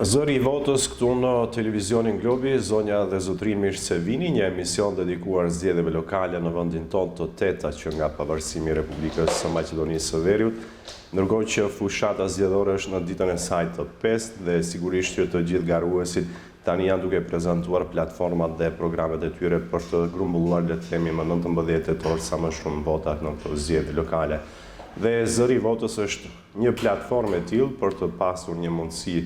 Zëri I votës këtu në televizionin Globi, zonja dhe zotrin mirë se vini, një emision dedikuar zgjedhjeve lokale në vendin tonë të teta që nga pavarësimi I Republikës së Maqedonisë së Veriut, ndërkohë që fushata zgjedhore është në ditën e saj të 5 dhe sigurisht që të gjithë garuesit tani janë duke prezantuar platformat dhe programet e tyre për të grumbulluar le të themi më 19 tetor sa më shumë vota në këto zgjedhje lokale. Dhe zëri I votës është një platformë e tillë për të pasur një mundësi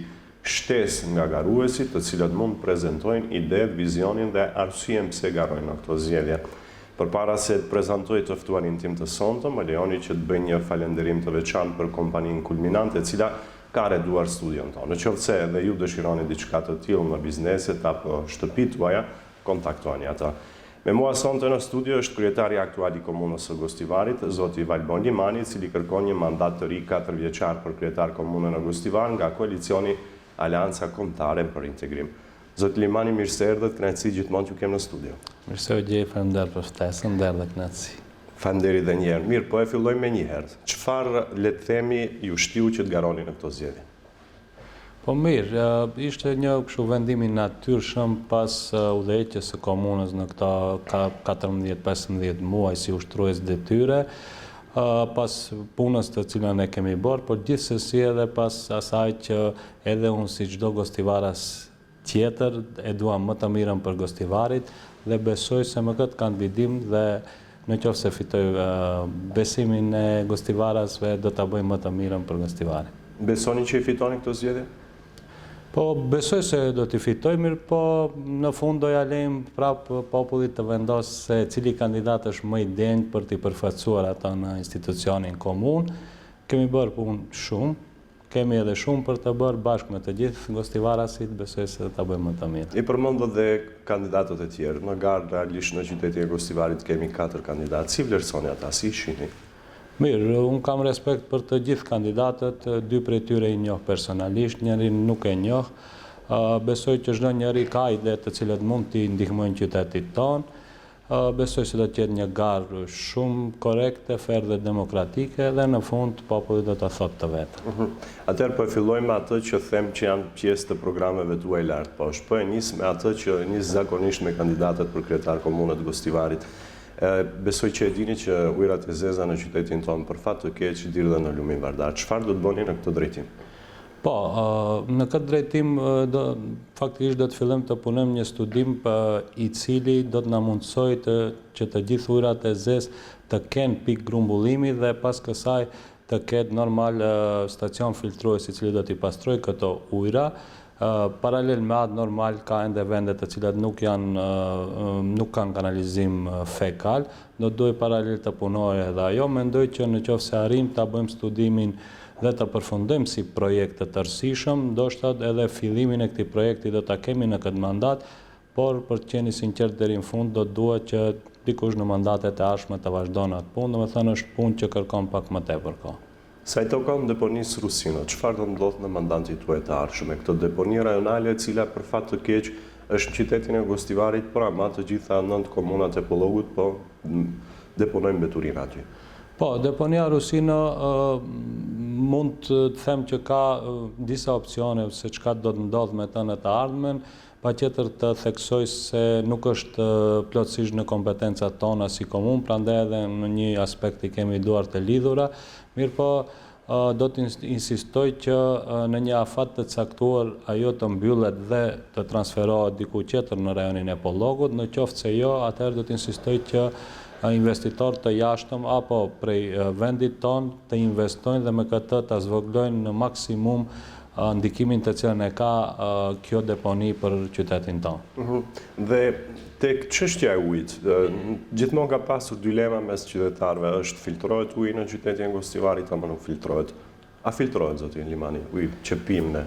shtesë nga garuesit, të cilët mund të prezantojnë idetë, vizionin dhe arsyeën pse garojnë në këto zgjedhje. Përpara se të prezantoj të ftuarin tim të sonte, më lejoni që të bëj një falënderim të veçantë për kompaninë Kulminante, e cila ka reduar studion tonë. Nëse edhe ju dëshironi diçka të tillë në bizneset apo shtëpitë tuaja, kontaktoni ata. Me mua sonte në studio është kryetari aktual I komunës së Gostivarit, zoti Valbon Limani, I cili kërkon një mandat të ri 4 vjeçar për kryetar komunën e Gostivar nga koalicioni Aleanca Kombëtare për Integrim. Zoti Limani, mirë se erdhët, kënaqësi gjithmonë që kem në studio. Mirë se u gjej, faleminderit për ftesën, erdhë kënaqësi. Faleminderit edhe një herë. Mirë, po e fillojmë me një herë. Çfarë le të themi ju shtiu që të garoni në këto zgjedhje? Po mirë, ishte një kështu vendim I natyrshëm pas udhëheqjes së komunës në këta 14-15 muaj si ushtrues detyre, pas punës të cilën e kemi bërë, por gjithsesi edhe pas asaj që edhe unë si çdo gostivaras tjetër e dua më të mirën për gostivarit dhe besoj se me këtë kandidim dhe nëse fitoj besimin e gostivarasve do ta bëj më të mirën për gostivarin. Besoni që I fitoni këto zgjedhje? Po, besoj se do t'i fitoj, mirë po në fund do ja lejmë prapë popullit të vendosë se cili kandidat është më I denjë për t'i përfaqësuar ata në institucionin komun. Kemi bërë punë shumë, kemi edhe shumë për të bërë bashkë me të gjithë gostivarasit, besoj se do t'a bëjmë më të mirë. I përmendët dhe kandidatët e tjerë. Në garë realisht në qytetin e Gostivarit kemi 4 kandidatë. Si vlerësoni ata, si shihni? Mirë, unë kam respekt për të gjithë kandidatët, 2 prej tyre I njoh personalisht, njërin nuk e njoh. Besoj që çdo njeri ka ide të cilët mund t'i ndihmojnë qytetit tonë. Besoj se do të jetë një garë shumë korekte, fair dhe demokratike dhe në fund populli do ta thotë të vetë. Atëherë po e fillojmë atë që them që janë pjesë të programeve tuaj lart poshtë. Po e nis me atë që nis zakonisht me kandidatët për kryetar komunët Gostivarit. Besoj që e dini që ujërat e zeza në qytetin tonë për fat të keq dirë në lumin Vardar. Çfarë do të bëni në këtë drejtim? Po, në këtë drejtim faktikisht do të fillojmë të punojmë një studim I cili do të na mundsojë që të gjithë ujërat e zezë të kenë pikë grumbullimi dhe pas kësaj të ketë normal stacion filtrues I cili do t'i pastrojë këto ujëra. Paralel me atë normal ka ende vende të cilat nuk kanë kanalizim fekal, do duhet paralel të punojë edhe ajo. Mendoj që nëse arrim ta bëjmë studimin dhe të përfundojmë si projekt të tërësishëm, ndoshta edhe fillimin e këtij projekti do ta kemi në këtë mandat, por për të qenë I sinqert deri në fund do duhet që dikush në mandatet e ardhshme të vazhdon atë punë, domethënë është punë që kërkon pak më tepër kohë. Sa I takon deponisë Rusino, çfarë do ndodh në mandatin tuaj të ardhshëm? Këtë deponi rajonale e cila për fat të keq është në qytetin e Gostivarit, por ama të gjitha 9 komunat e Pollogut po deponojnë mbeturinë aty. Po, deponia Rusino mund të them që ka disa opsione se çka do të ndodh me të në të ardhmen, patjetër të theksoj se nuk është plotësisht në kompetencat tona si komunë, prandaj edhe në një aspekt I kemi duart të lidhura, mirë po do të insistoj që në një afat të caktuar ajo të mbyllet dhe të transferohet diku tjetër në rajonin e Pollogut, në qoftë se jo, atëherë do të insistoj që investitorë të jashtëm apo prej vendit ton të investojnë dhe me këtë të zvogëlojnë në maksimum ndikimin të cilën e ka kjo deponi për qytetin tonë. Dhe tek çështja e ujit, gjithmonë ka pasur dilema mes qytetarëve, është filtrohet uji në qytetin e Gostivarit apo nuk filtrohet? A filtrohet zoti Limani, uji që pim ne?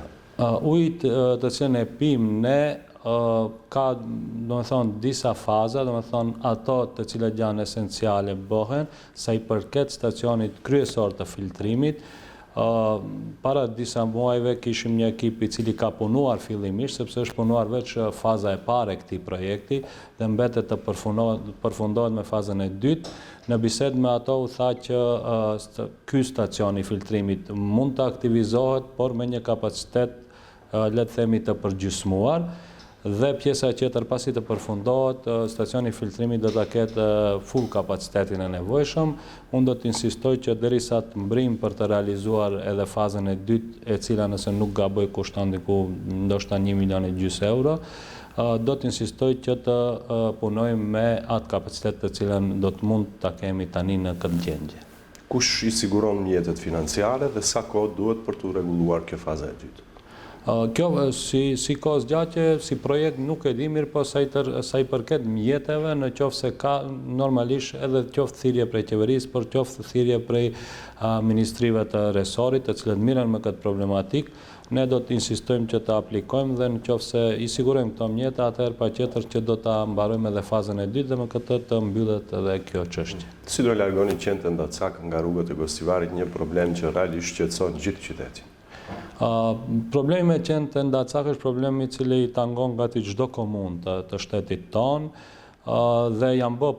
Ujit të cilën e pim ne ka domethënë disa faza, domethënë ato të cilat janë esenciale bëhen sa I përket stacionit kryesor të filtrimit. Para disa muajve kishim një ekip I cili ka punuar fillimisht, sepse është punuar veç faza e parë e këtij projekti dhe mbetet të përfundohet me fazën e dytë. Në bisedë me ato u tha që ky stacion I filtrimit mund të aktivizohet, por me një kapacitet le të themi të përgjysmuar, dhe pjesa tjetër pasi të përfundohet, stacioni filtrimi do ta ketë full kapacitetin e nevojshëm. Unë do të insistoj që derisa të mbrim për të realizuar edhe fazën e dytë, e cila nëse nuk gaboj kushton diku ndoshta 1,5 milion euro, do të insistoj që të punojmë me atë kapacitet të cilën do të mund ta kemi tani në këtë gjendje. Kush i siguron mjetet financiare dhe sa kohë duhet për të rregulluar kjo faza e dytë? Kjo si kohë zgjatje, si projekt nuk e di mirë, po sa i përket mjeteve, në qoftë se ka normalisht edhe qoftë thirrje prej qeverisë, por qoftë thirrje prej ministrive të resorit, të cilët mirën me këtë problematik, ne do të insistojmë që të aplikojmë dhe në qoftë se i sigurojmë këto mjete, atëherë patjetër që do ta mbarojmë edhe fazën e dytë dhe me këtë të mbyllet edhe kjo çështje. Si do largoni qendrën Ndacak nga rrugët e Gostivarit, një problem që realisht shqetëson gjithë qytetin? Problemi me qendrën e Ndacak është problemi i cili i tangon gati çdo komunë të shtetit tonë, dhe janë bë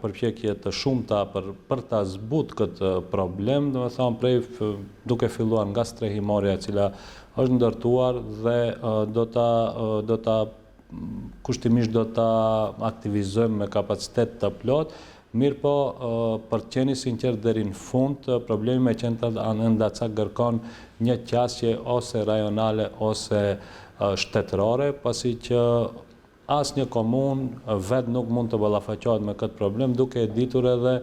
përpjekje të shumta për ta zbutur këtë problem, domethënë duke filluar nga strehimorja e cila është ndërtuar dhe do ta kushtimisht do ta aktivizojmë me kapacitet të plot. Mirë po, për të qenë sinqert deri në fund, problemi me qendrën e Ndacak kërkon një qasje ose rajonale ose shtetërore, pasi që asnjë komunë vetë nuk mund të ballafaqohet me këtë problem, duke e ditur edhe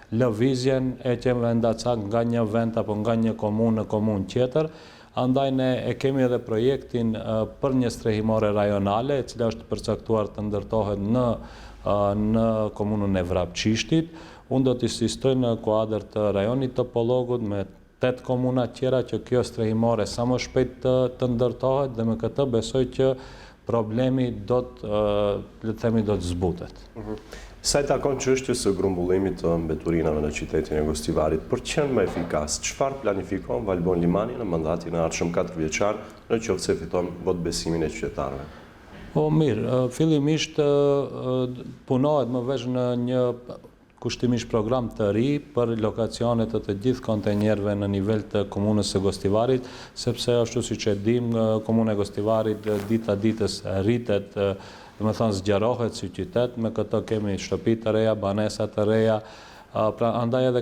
lëvizjen e qendrës Ndacak nga një vend apo nga një komunë në komunë tjetër. Andaj ne e kemi edhe projektin për një strehimore rajonale, e cila është përcaktuar të ndërtohet në komunën e Vrapçishtit. Unë do të insistoj në kuadër të rajonit të Pollogut me 8 komuna tjera që kjo strehimore sa më shpejt të ndërtohet, dhe me këtë besoj që problemi do të zbutet. Sa i takon çështjes së grumbullimit të mbeturinave në qytetin e Gostivarit, për të qenë më efikas, çfarë planifikon Valbon Limani në mandatin e ardhshëm 4 vjeçar, në qoftë se fiton votbesimin e qytetarëve? Mirë, fillimisht punohet më vesh në një kushtimisht program të ri për lokacionet të gjithë kontenjerëve në nivel të komunës së Gostivarit, sepse ashtu siç e dim, komuna e Gostivarit dita ditës rritet, domethënë zgjarohet si qytet, me këtë kemi shtëpi të reja, banesa të reja, pra andaj edhe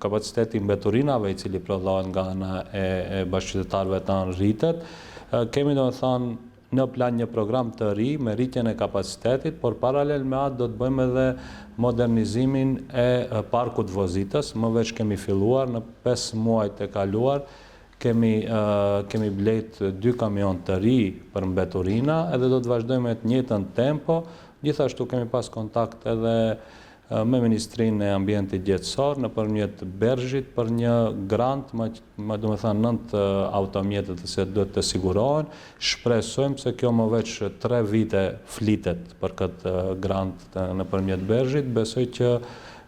kapaciteti mbeturinave i cili prodhohet nga ana e bashkëqytetarëve tanë rritet. Kemi domethënë në plan një program të ri me rritjen e kapacitetit, por paralel me atë do të bëjmë edhe modernizimin e parkut vozitës. Më veç kemi filluar në 5 muajt e kaluar, kemi blet 2 kamion të ri për mbeturina, edhe do të vazhdojmë me të njëjtën tempo. Gjithashtu kemi pas kontakt edhe me Ministrinë e Ambientit Gjetësor nëpërmjet Bergzhit për një grant, më do të thënë 9 automjetet që duhet të sigurohen. Shpresojmë se kjo më veç 3 vite flitet për këtë grant nëpërmjet Bergzhit. Besoj që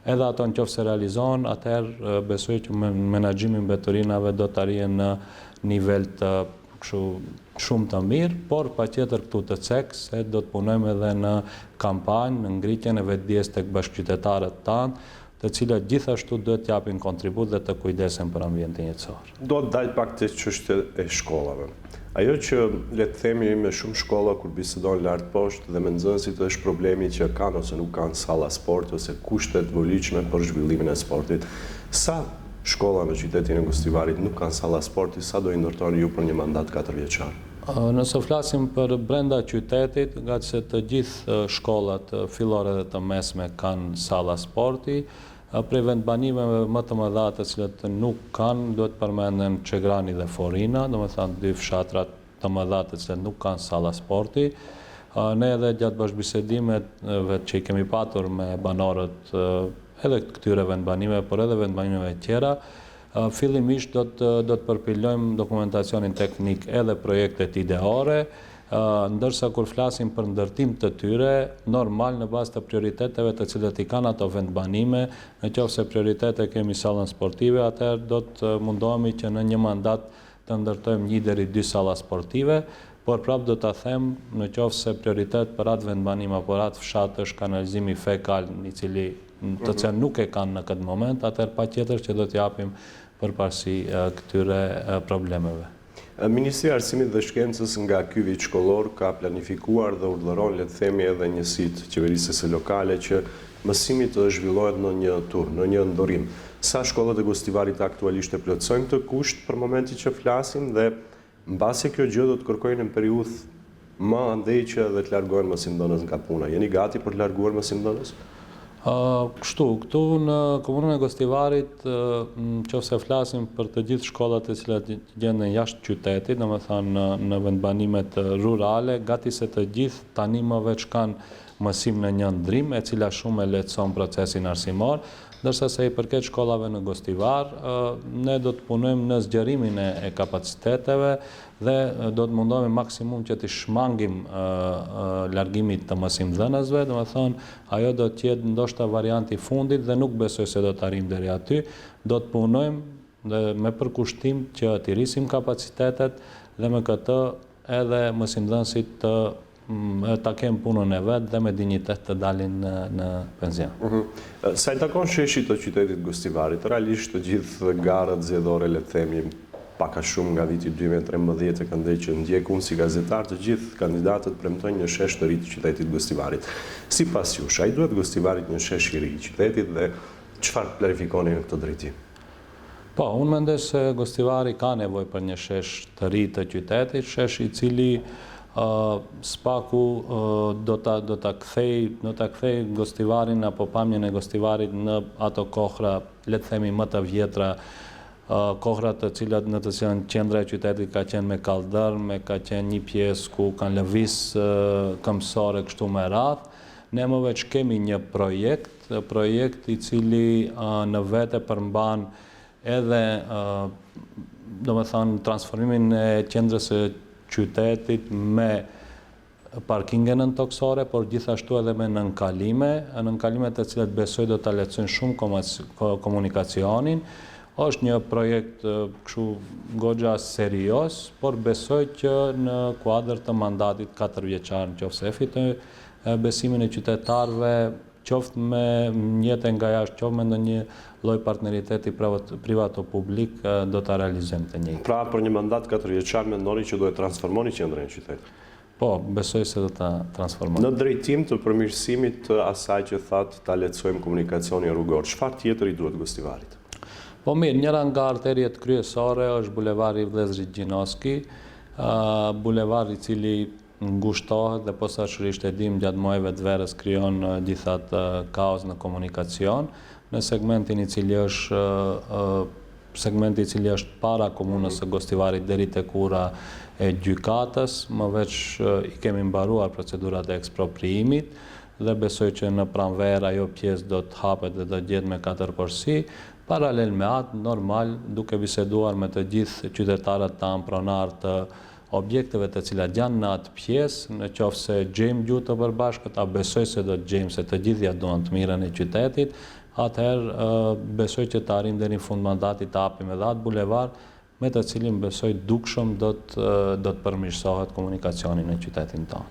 edhe ato nëse realizohen, atëherë besoj që menaxhimi i mbeturinave do të arrijë në nivel të shumë të mirë, por patjetër këtu të cek se do të punojmë edhe në kampanjë, në ngritjen e vetdijes tek bashkëqytetarët tanë, të cilët gjithashtu duhet të japin kontribut dhe të kujdesen për ambientin jetësor. Do të dal pak te çështja e shkollave. Ajo që le të themi me shumë shkolla kur bisedon lart poshtë dhe me nxënësit është problemi që kanë ose nuk kanë salla sporti ose kushtet volitshme për zhvillimin e sportit. Sa shkolla në qytetin e Gostivarit nuk kanë salla sporti, sa do i ndërtoni ju për një mandat 4 vjeçar? Nëse flasim për brenda qytetit, nga që të gjithë shkollat fillore dhe të mesme kanë salla sporti, prej vendbanimeve më të mëdha të cilët nuk kanë, duhet përmenden Çegrani dhe Forina, domethënë 2 fshatrat të mëdha të cilët nuk kanë salla sporti. Ne edhe gjatë bashkëbisedimeve që i kemi patur me banorët edhe këtyre vendbanimeve, por edhe vendbanimeve tjera, fillimisht do të përpilojmë dokumentacionin teknik edhe projektet ideore, ndërsa kur flasim për ndërtim të tyre, normal në bazë të prioriteteve të cilët i kanë ato vendbanime, nëse prioritete kemi sallën sportive, atëherë do të mundohemi që në një mandat të ndërtojmë 1 deri 2 salla sportive, por prapë do ta them, nëse prioritet për atë vendbanim apo atë fshat është kanalizimi fekal, i cili të cilën nuk e kanë në këtë moment, atëherë patjetër që do të japim përparësi këtyre problemeve. Ministria e Arsimit dhe Shkencës nga ky vit shkollor ka planifikuar dhe urdhëron, le të themi, edhe njësitë qeverisëse lokale që mësimi të zhvillohet në një turn, në një ndorim. Sa shkollat e Gostivarit aktualisht e plotësojnë këtë kusht për momentin që flasim dhe mbasi kjo gjë do të kërkojnë në periudhë më andej që dhe të largohen mësimdhënës nga puna. Jeni gati për të larguar mësimdhënës? Kështu, këtu në komunën e Gostivarit, nëse flasim për të gjithë shkollat e cilat gjenden jashtë qytetit, domethënë në vendbanimet rurale, gati se të gjithë tani më veç kanë mësim në një ndrim, e cila shumë e lehtëson procesin arsimor, ndërsa se i përket shkollave në Gostivar, ne do të punojmë në zgjerimin e kapaciteteve dhe do të mundohemi maksimum që të shmangim largimit të mësimdhënësve, domethënë ajo do të jetë ndoshta varianti i fundit dhe nuk besoj se do të arrijmë deri aty, do të punojmë dhe me përkushtim që të rrisim kapacitetet dhe me këtë edhe mësimdhënësit ta kemë punën e vetë dhe me dignitet të dalin në penzion. Sa i takon sheshit të qytetit Gostivarit, realisht të gjithë garët zgjedhore, le të themi, paka shumë nga viti 2013 e këndej që ndjek unë si gazetar, të gjithë kandidatët premtojnë një shesh të ri të qytetit Gostivarit. Sipas jush, a i duhet Gostivarit një shesh i ri i qytetit dhe çfarë planifikoni në këtë drejtim? Po, unë mendoj se Gostivari ka nevojë për një shesh të ri të qytetit, shesh i cili spaku do ta kthej Gostivarin apo pamjen e Gostivarit në ato kohra, le të themi, më të vjetra, kohrat të cilat në të cilën qendra e qytetit ka qenë me kaldër, ka qenë një pjesë ku kanë lëviz këmbësore kështu me radhë. Ne më veç kemi një projekt i cili në vete përmban edhe domethënë transformimin e qendrës së qytetit me parkinge nëntoksore, por gjithashtu edhe me nënkalime të cilat besoj do ta lehtësojnë shumë komunikacionin. Është një projekt kështu goxha serioz, por besoj që në kuadër të mandatit 4 vjeçar, nëse e fitoj besimin e qytetarëve, qoftë me mjete nga jashtë, qoftë me ndonjë lloj partneriteti privato-publik, do ta realizojmë të njëjtën. Pra, për një mandat 4 vjeçar mendoni që do e transformoni qendrën e qytetit? Po, besoj se do ta transformojmë. Në drejtim të përmirësimit të asaj që thatë ta lehtësojmë komunikacionin rrugor, çfarë tjetër i duhet Gostivarit? Po mirë, njëra nga arteriet kryesore është bulevari Vllezrit Gjinoski, bulevari i cili ngushtohet dhe posaçërisht e dim gjatë muajve të verës krijon gjithat kaos në komunikacion, në segmentin i cili është para komunës së Gostivarit deri tek ura e gjykatës, më veç i kemi mbaruar procedurat e ekspropriimit dhe besoj që në pranverë ajo pjesë do të hapet dhe do të gjetë me 4 porsi. Paralel me atë, normal, duke biseduar me të gjithë qytetarët tanë pronar të objekteve të cilat janë në atë pjesë, në qoftë se gjejmë gjuhë të përbashkët, a besoj se do të gjejmë se të gjithë ja duan të mirën e qytetit, atëherë besoj që të arrijmë deri në fund mandatit të hapim edhe atë bulevar, me të cilin besoj dukshëm do të përmirësohet komunikacioni në qytetin tonë.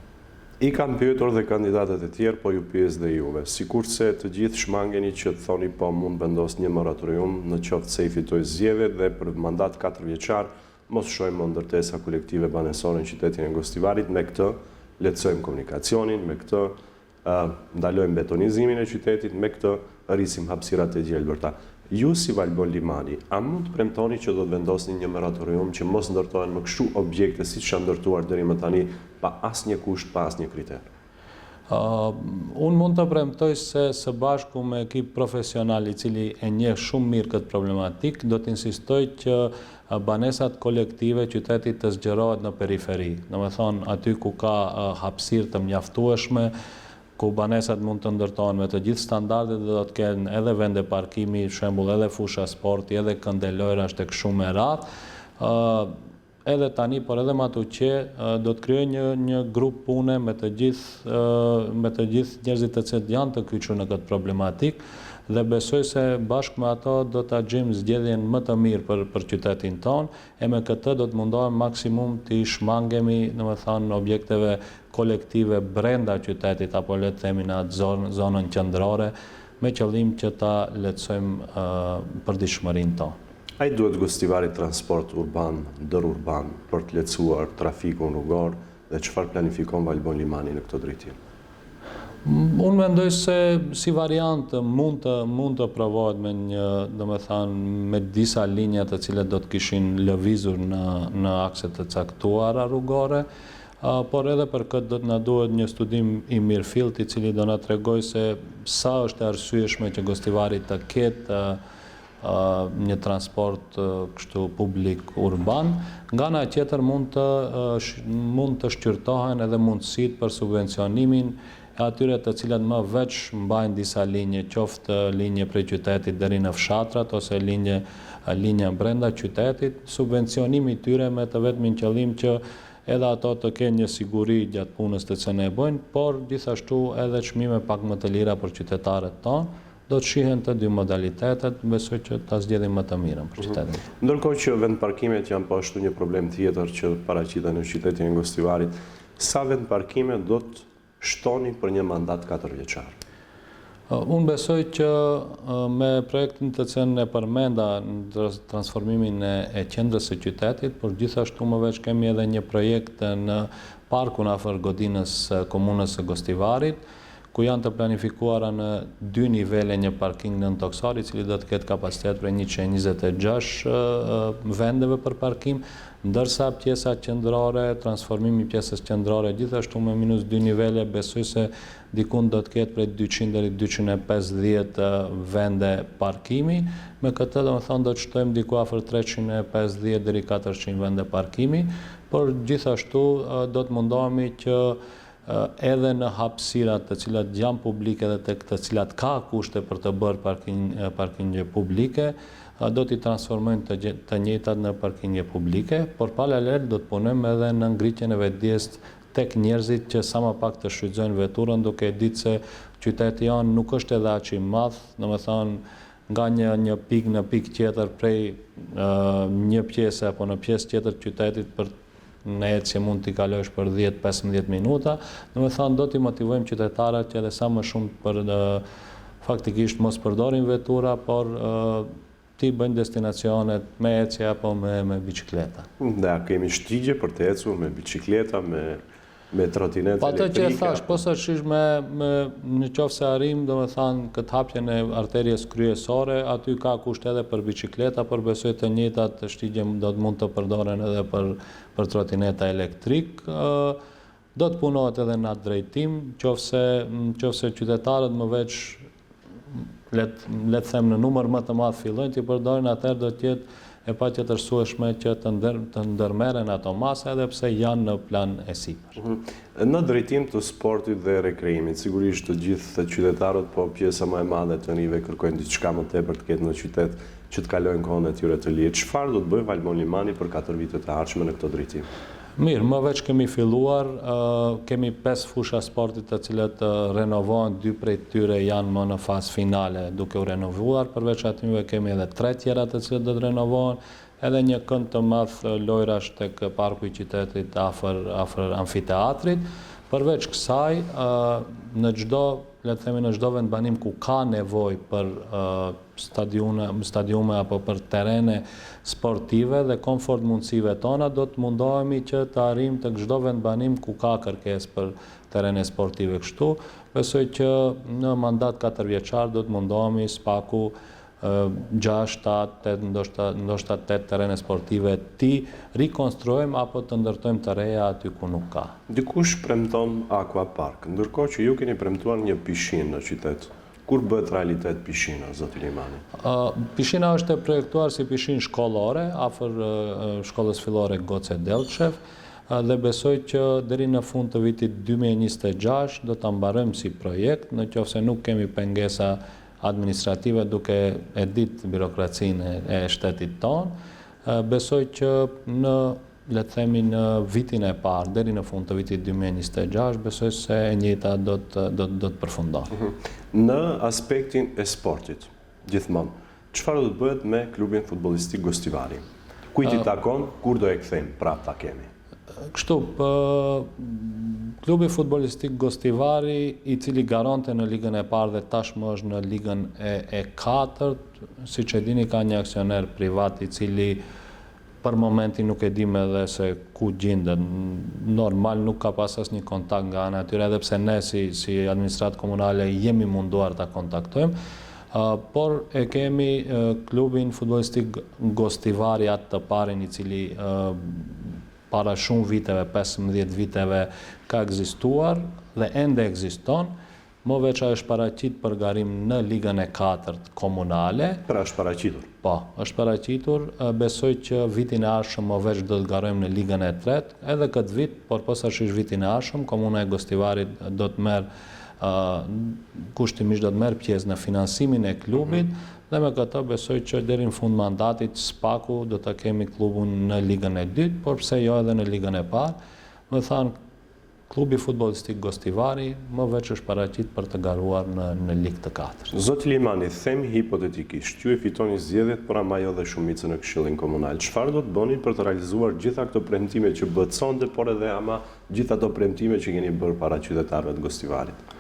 I kanë pyetur dhe kandidatët e tjerë, po ju pyes dhe juve. Sikurse të gjithë shmangeni që të thoni po mund vendos një moratorium në qoftë se i fitoj zgjedhjet dhe për mandat 4 vjeçar mos shohim më ndërtesa kolektive banesore në qytetin e Gostivarit, me këtë lehtësojmë komunikacionin, me këtë ndalojmë betonizimin e qytetit, me këtë rrisim hapësirat e gjelbërta. Ju si Valbon Limani, a mund të premtoni që do të vendosni një moratorium që mos ndërtohen më kështu objekte siç janë ndërtuar deri më tani pa asnjë kusht, pa asnjë kriter? Unë mund të premtoj se së bashku me ekip profesional i cili e njeh shumë mirë këtë problematik, do të insistoj që banesat kolektive qytetit të zgjerohet në periferi. Domethënë aty ku ka hapësirë të mjaftueshme, ku banesat mund të ndërtohen me të gjithë standardet dhe do të kenë edhe vende parkimi, shembull edhe fusha sporti, edhe këndelojrash tek shumë e radhë. Edhe tani, por edhe më atuqe, do të krijoj një grup pune me të gjithë njerëzit të cilët janë të kyçur në këtë problematik dhe besoj se bashkë me ato do ta gjejmë zgjedhjen më të mirë për qytetin tonë e me këtë do të mundohem maksimum të shmangemi, domethënë, objekteve kolektive brenda qytetit apo le të themi në atë zonën qendrore me qëllim që ta lehtësojmë përditshmërinë tonë. Ai duhet Gostivarit transport urban, ndërurban, për të lehtësuar trafikun rrugor dhe çfarë planifikon Valbon Limani në këtë drejtim? Unë mendoj se si variant mund të provohet me një, domethënë me disa linja të cilat do të kishin lëvizur në akse të caktuara rrugore, por edhe për këtë do të na duhet një studim i mirëfillt i cili do na tregojë se sa është e arsyeshme që Gostivari të ketë një transport kështu publik urban. Nga ana tjetër mund të shqyrtohen edhe mundësitë për subvencionimin e atyre të cilat më veç mbajnë disa linje, qoftë linje prej qytetit deri në fshatrat ose linja brenda qytetit, subvencionimi i tyre me të vetmin qëllim që edhe ato të kenë një siguri gjatë punës të cilën e bojnë, por gjithashtu edhe çmime pak më të lira për qytetarët tonë. Do të shihen të dy modalitetet, besoj që ta zgjedhim më të mirën për qytetin. Ndërkohë që vendparkimet janë po ashtu një problem tjetër që paraqiten në qytetin e Gostivarit, sa vendparkime do të shtoni për një mandat 4 vjeçar? Unë besoj që me projektin të cilën e përmenda në transformimin e qendrës së qytetit, por gjithashtu më veç kemi edhe një projekt në parkun afër godinës komunës së Gostivarit, ku janë të planifikuara në 2 nivele një parking nën toksor, i cili do të ketë kapacitet për 126 vendeve për parkim, ndërsa pjesa qendrore, transformimi i pjesës qendrore gjithashtu me -2 nivele, besoj se dikun do të ketë prej 200 deri 250 vende parkimi. Me këtë domethënë do të shtojmë diku afër 350 deri 400 vende parkimi, por gjithashtu do të mundohemi që edhe në hapësirat të cilat janë publike dhe tek të cilat ka kushte për të bërë parkinge publike, do t'i transformojnë të njëjtat në parkinge publike, por paralel do të punojmë edhe në ngritjen e vetdijes tek njerëzit që sa më pak të shfrytëzojnë veturën, duke ditë se qyteti jonë nuk është edhe aq i madh, domethënë nga një pikë në pikë tjetër prej një pjese apo në pjesë tjetër qytetit për në ecje mund t'i kalosh për 10-15 minuta, domethënë do t'i motivojmë qytetarët që edhe sa më shumë për faktikisht mos përdorin vetura, por t'i bëjnë destinacionet me ecje apo me bicikleta. Da, kemi shtigje për të ecur me bicikleta, me trotinet elektrike. Pa të që e thash, posaçërisht në qoftë se arrim, domethënë këtë hapjen e arterjes kryesore, aty ka kusht edhe për bicikleta, por besoj të njëjtat shtigje do të mund të përdoren edhe për trotineta elektrik. Do të punohet edhe në atë drejtim, qofse qytetarët më veç le të them në numër më të madh fillojnë t'i përdorin, atëherë do të jetë e patjetërsueshme që të ndërmerren ato masa edhe pse janë në plan e sipër. Në drejtim të sportit dhe rekreimit, sigurisht të gjithë qytetarët, po pjesa më e madhe të rive kërkojnë diçka më tepër të ketë në qytet që të kalojnë kohën e tyre të lirë. Çfarë do të bëjë Valbon Limani për 4 vitet e ardhshme në këtë drejtim? Mirë, më veç kemi filluar, kemi 5 fusha sportit të cilat renovohen, 2 prej tyre janë më në fazë finale duke u renovuar, përveç atyre kemi edhe 3 tjera të cilat do të renovohen, edhe një kënd të madh lojrash tek parku i qytetit afër amfiteatrit. Përveç kësaj, në çdo vendbanim ku ka nevojë për stadiume apo për terene sportive dhe komfort mundësive tona, do të mundohemi që të arrijmë tek çdo vendbanim ku ka kërkesë për terene sportive kështu. Besoj që në mandat 4 vjeçar do të mundohemi spaku 6, 7, ndoshta 8 terene sportive ti rikonstruojmë apo të ndërtojmë të reja aty ku nuk ka. Dikush premton Aqua Park, ndërkohë që ju keni premtuar një pishinë në qytet. Kur bëhet realitet pishina, zoti Limani? Pishina është e projektuar si pishinë shkollore, afër shkollës fillore Goce Delçev, dhe besoj që deri në fund të vitit 2026 do ta mbarojmë si projekt, nëse nuk kemi pengesa administrative duke e ditë birokracinë e shtetit tonë. Besoj që le të themi në vitin e parë, deri në fund të vitit 2026, besoj se e njëjta do të përfundon. Në aspektin e sportit, gjithmonë, çfarë do të bëhet me klubin futbollistik Gostivari? Kujt i takon, kur do e kthejmë, prap ta kemi? Kështu, klubi futbolistik Gostivari, i cili garante në ligën e parë dhe tashmë është në ligën e katërt, siç e dini ka një aksioner privat i cili për momentin nuk e dim edhe se ku gjendet. Normal nuk ka pas asnjë kontakt nga ana e tyre, edhe pse ne si administratë komunale jemi munduar ta kontaktojmë. Por e kemi klubin futbolistik Gostivari atë të parin i cili para shumë viteve, 15 viteve ka ekzistuar dhe ende ekziston, më veç është paraqit për garim në ligën e 4 komunale. Pra është paraqitur. Po, është paraqitur, besoj që vitin e ardhshëm më veç do të garojmë në ligën e 3, edhe këtë vit, por posaçërisht vitin e ardhshëm, komuna e Gostivarit do të merr kushtimisht do të merr pjesë në finansimin e klubit dhe me këtë besoj që deri në fund mandatit spaku do të kemi klubun në ligën e 2, por pse jo edhe në ligën e parë. Më thanë, klubi futbolistik Gostivari më veç është paraqit për të garuar në ligë të 4. Zoti Limani, themi hipotetikisht, ju e fitoni zgjedhjet, por ama jo dhe shumicën në Këshillin Komunal. Çfarë do të bëni për të realizuar gjitha këto premtime që bëhet sonde, por edhe ama gjitha ato premtime që keni bërë para qytetarëve të Gostivarit?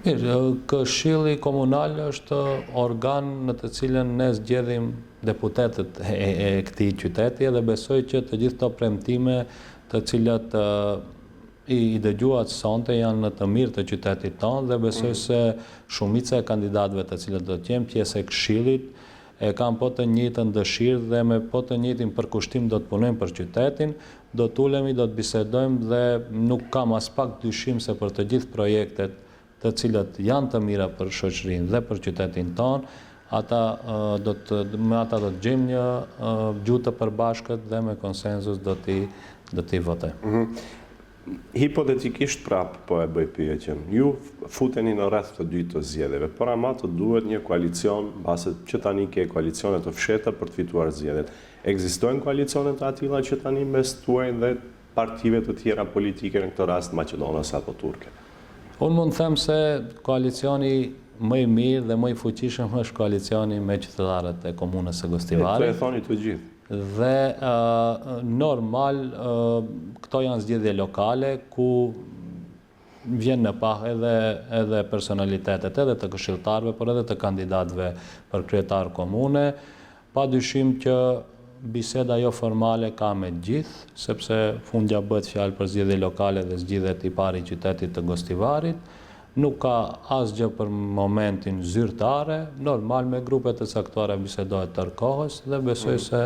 Mirë, Këshilli Komunal është organ në të cilën ne zgjedhim deputetët e këtij qyteti dhe besoj që të gjithë këto premtime të cilat i dëgjuat sonte janë në të mirë të qytetit tonë dhe besoj se shumica e kandidatëve të cilët do të jenë pjesë e Këshillit e kanë po të njëjtën dëshirë dhe me po të njëjtin përkushtim do të punojmë për qytetin, do të ulemi, do të bisedojmë dhe nuk kam as pak dyshim se për të gjithë projektet të cilët janë të mira për shoqërinë dhe për qytetin tonë, me ata do të gjejmë një gjuhë të përbashkët dhe me konsenzus do t'i votojmë. Hipotetikisht prap po e bëj pyetjen. Ju futeni në rreth të dytë të zgjedhjeve, por ama të duhet një koalicion, mbase që tani ke koalicione të fshehta për të fituar zgjedhjet. Ekzistojnë koalicione të tilla që tani mes tuaj dhe partive të tjera politike, në këtë rast maqedonase apo turke? Unë mund të them se koalicioni më i mirë dhe më i fuqishëm është koalicioni me qytetarët e komunës së Gostivarit. Të e thoni të gjithë. Dhe normal, këto janë zgjedhje lokale ku vjen në pah edhe personalitetet edhe të këshilltarëve, por edhe të kandidatëve për kryetar komune. Padyshim që biseda jo formale ka me gjithë, sepse fundja bëhet fjalë për zgjedhje lokale dhe zgjidhet i pari i qytetit të Gostivarit. Nuk ka asgjë për momentin zyrtare, normal me grupe të caktuara bisedohet tërkohës dhe besoj se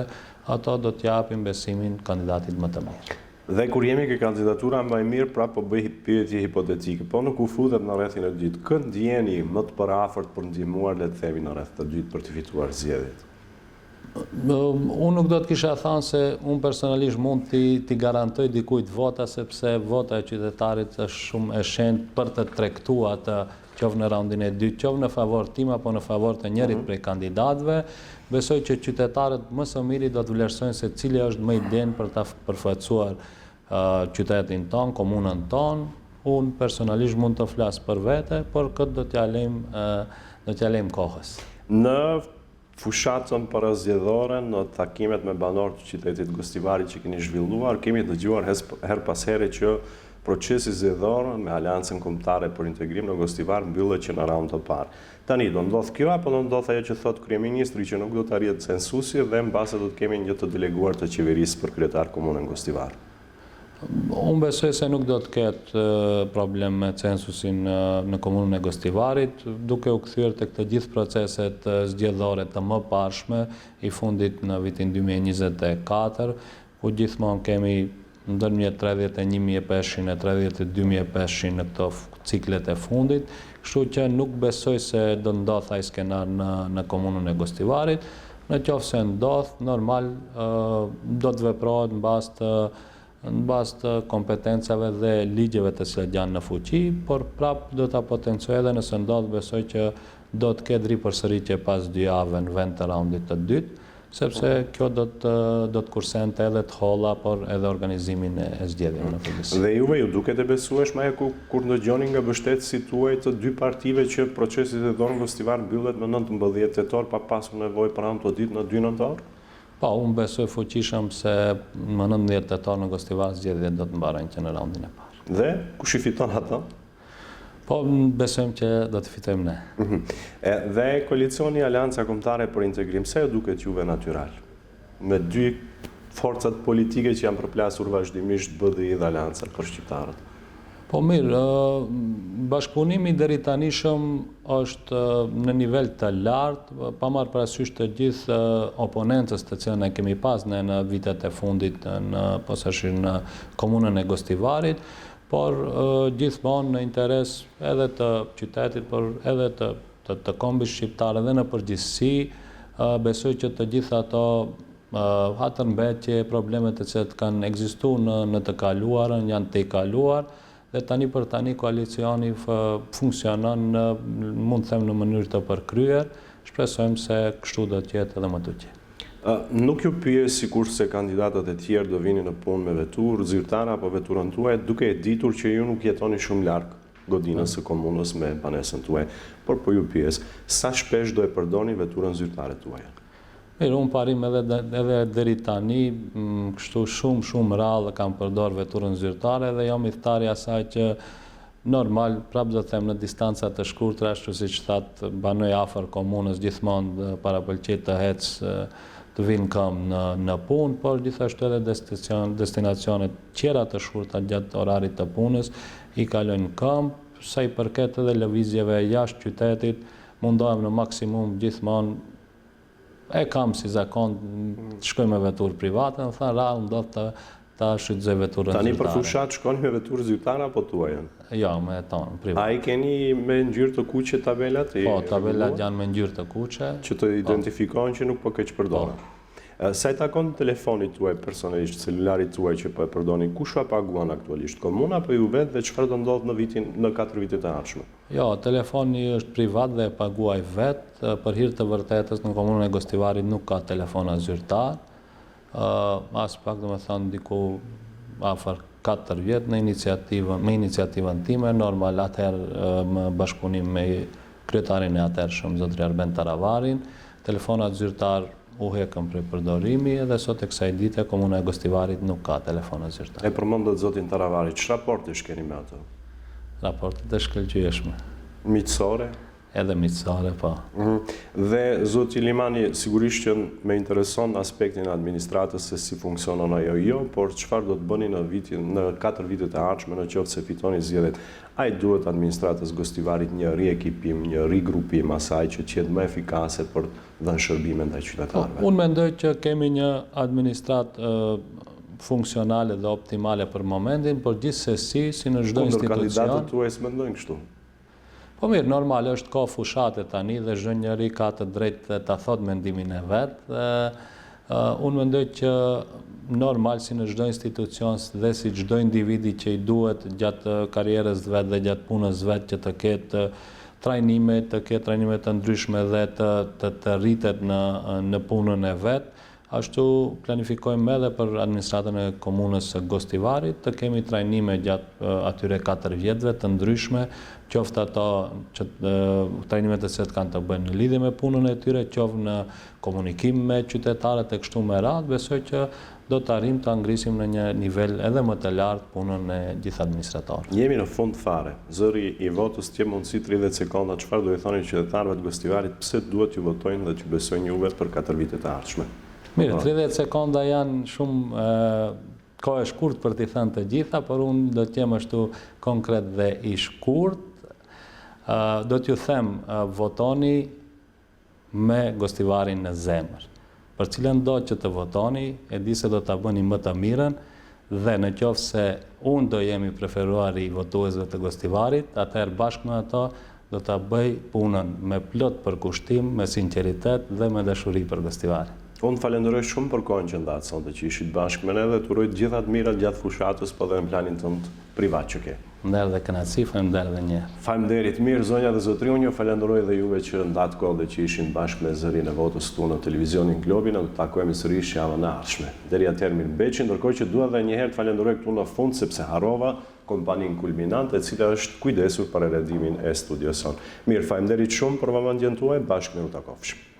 ato do t'japin besimin kandidatit më të mirë. Dhe kur jemi ke kandidatura më e mirë, pra po bëj pyetje hipotetike, po nuk u futet në rrethin e dytë. Kë ndjeni më të përafërt për ndihmuar, le të themi, në rreth të dytë për të fituar zgjedhjet? Unë nuk do të kisha thënë se unë personalisht mund t'i garantoj dikujt vota, sepse vota e qytetarit është shumë e shenjtë për të tregtuar atë qoftë në raundin e dytë, qoftë në favor tim apo në favor të njërit prej kandidatëve. Besoj që qytetarët më së miri do të vlerësojnë se cili është më i den për ta përfaqësuar qytetin ton, komunën ton. Unë personalisht mund të flas për vete, por këtë do t'ja lejm kohës. Në fushatën parazgjedhore, në takimet me banorët të qytetit Gostivarit që keni zhvilluar, kemi dëgjuar her pas here që procesi zgjedhor me Aleancën Kombëtare për Integrim në Gostivar mbyllet që në raund të parë. Tani do ndodh kjo apo do ndodh ajo që thot kryeministri që nuk do të arrihet censusi dhe mbase do të kemi një të deleguar të qeverisë për kryetar komunën Gostivar? Unë besoj se nuk do të ketë problem me censusin në komunën e Gostivarit, duke u kthyer tek të gjithë proceset zgjedhore të mëparshme i fundit në vitin 2024, ku gjithmonë kemi ndërmjet 31.500 e 32.500 në këto ciklet e fundit, kështu që nuk besoj se do ndodh ai skenar në komunën e Gostivarit. Në qoftë se ndodh, normal do të veprohet në bazë të kompetencave dhe ligjeve të cilat janë në fuqi, por prap do ta potencoj edhe nëse ndodh, besoj që do të ketë ripërsëritje pas 2 javëve në vend të raundit të dytë, sepse kjo do të kursente edhe të holla, por edhe organizimin e zgjedhjeve në përgjithësi. Dhe juve ju duket e besueshme kur ndëgjoni nga mbështetësit tuaj të dy partive që procesi zgjedhor në Gostivar mbyllet në 19 tetor pa pasur nevojë për anë të ditë në 2 nëntor? Po, unë besoj fuqishëm se më 19 tetor në Gostivar zgjedhjet do të mbarojnë që në raundin e parë. Dhe kush i fiton ata? Po, besojmë që do të fitojmë ne. Dhe koalicioni Aleanca Kombëtare për Integrim, se duket juve natyral? Me dy forcat politike që janë përplasur vazhdimisht BDI dhe Aleanca për shqiptarët. Po mirë, bashkëpunimi deri tanishëm është në nivel të lartë, pa marrë parasysh të gjithë oponentës të cilën e kemi pas në vitet e fundit në komunën e Gostivarit, por gjithmonë në interes edhe të qytetit, por edhe të kombit shqiptar edhe në përgjithësi, besoj që të gjitha ato hatërmbetje, problemet të cilat kanë ekzistuar në të kaluarën, janë të i kaluar, dhe tani për tani koalicioni funksionon mund të them në mënyrë të përkryer, shpresojmë se kështu do të jetë edhe më të gjithë. Nuk ju pyes sikur se kandidatët e tjerë do vinin në punë me veturë, zyrtare apo veturën tuaj, duke e ditur që ju nuk jetoni shumë larg godinës së komunës me banesën tuaj, por po ju pyes, sa shpesh do e përdorni veturën zyrtare tuaj? Mirë, unë parim edhe deri tani, kështu shumë rrallë kam përdor veturën zyrtare dhe jam i thtarë asaj që normal, prapë do të them në distanca të shkurtra, ashtu siç thatë, banoj afër komunës gjithmonë parapëlqej të hec të vinë këmbë në punë, por gjithashtu edhe destinacionet tjera të shkurtra gjatë orarit të punës i kalojnë këmbë, sa i përket edhe lëvizjeve jashtë qytetit, mundohem në maksimum gjithmonë e kam si zakon të shkoj me veturë private, në thënë rrallë ndodh ta shfrytëzoj veturën zyrtare. Tani për fushat shkoni me veturë zyrtare apo tuajën? Jo, me tonë, private. A i keni me ngjyrë të kuqe tabelat? Po, tabelat janë me ngjyrë të kuqe. Që të identifikojnë që nuk po keq përdoren. Sa i takon telefonit tuaj personalisht, celularit tuaj që po e përdorni, kush va paguan aktualisht? Komuna apo ju vetë dhe çfarë do ndodh në 4 vitet e ardhshme? Jo, telefoni është privat dhe e paguaj vetë. Për hir të vërtetës në komunën e Gostivarit nuk ka telefona zyrtar. As pak domethënë diku afër 4 vjet me iniciativën time, normal atëherë më bashkëpunim me kryetarin e atëhershëm zotëri Arben Taravarin, telefonat zyrtar u hekën për përdorimi dhe sot e kësaj dite komuna e Gostivarit nuk ka telefona zyrtare. E përmendët zotin Taravarit, ç'raport raportesh keni me ato? Raportet e shkëlqyeshme. Miqësore? Edhe miqësore, po. Dhe zoti Limani, sigurisht që më intereson aspektin e administratës se si funksionon ajo jo, por çfarë do të bëni në 4 vitet e ardhshme në qoftë se fitoni zgjedhjet? A i duhet administratës Gostivarit një riekipim, një rigrupim asaj që të jetë më efikase për dhënë shërbime ndaj qytetarëve? Unë mendoj që kemi një administratë funksionale dhe optimale për momentin, por gjithsesi si në çdo institucion. Kandidatët tuaj s'mendojnë kështu? Po mirë, normal është ka fushate tani dhe çdo njeri ka të drejtë ta thotë mendimin e vet. Unë mendoj që normal si në çdo institucion dhe si çdo individi që i duhet gjatë karrierës vet dhe gjatë punës vet që të ketë trajnime të ndryshme dhe të rritet në punën e vet. Ashtu planifikojmë edhe për administratën e komunës së Gostivarit, të kemi trajnime gjatë atyre 4 vjetëve të ndryshme, qoftë ato trajnimet të cilat kanë të bëjnë në lidhje me punën e tyre, qoftë në komunikim me qytetarët e kështu me radhë, besoj që do të arrijmë të ngrisim në një nivel edhe më të lartë punën e gjithë administratorëve. Jemi në fund fare. Zëri i votës t'je mundësi 30 sekonda, çfarë do i thoni qytetarëve të Gostivarit, pse duhet ju votojnë dhe t'ju besojnë juve për 4 vitet e ardhshme? Mirë, 30 sekonda janë shumë kohë e shkurt për t'i thënë të gjitha, por unë do t'jem ashtu konkret dhe i shkurt. Do t'ju them, votoni me Gostivarin në zemër. Për cilën do që të votoni, e di se do t'a bëni më të mirën, dhe në qoftë se unë do jemi preferuari i votuesve të Gostivarit, atëherë bashkë me ato do t'a bëj punën me plot përkushtim, me sinqeritet dhe me dashuri për Gostivarin. Unë falenderoj shumë për kohën që ndatë sonte që ishit bashkë me ne dhe të uroj të gjithat mirat gjatë fushatës, po dhe në planin tënd privat që ke. Nder dhe kënaqësi, faleminderit edhe një. Faleminderit mirë, zonja dhe zotri, unë ju falenderoj dhe juve që ndatë kohë dhe që ishin bashkë me zërin e votës tu në televizionin Globi, në të takojmë sërish javën e ardhshme. Deri atëherë mirëmbëjtje, ndërkohë që dua edhe një herë të falenderoj këtu në fund sepse harrova kompaninë Kulminant, e cila është kujdesur për redhimin e studios son. Mirë, faleminderit shumë për vëmendjen tuaj, bashkë ne u takofshim.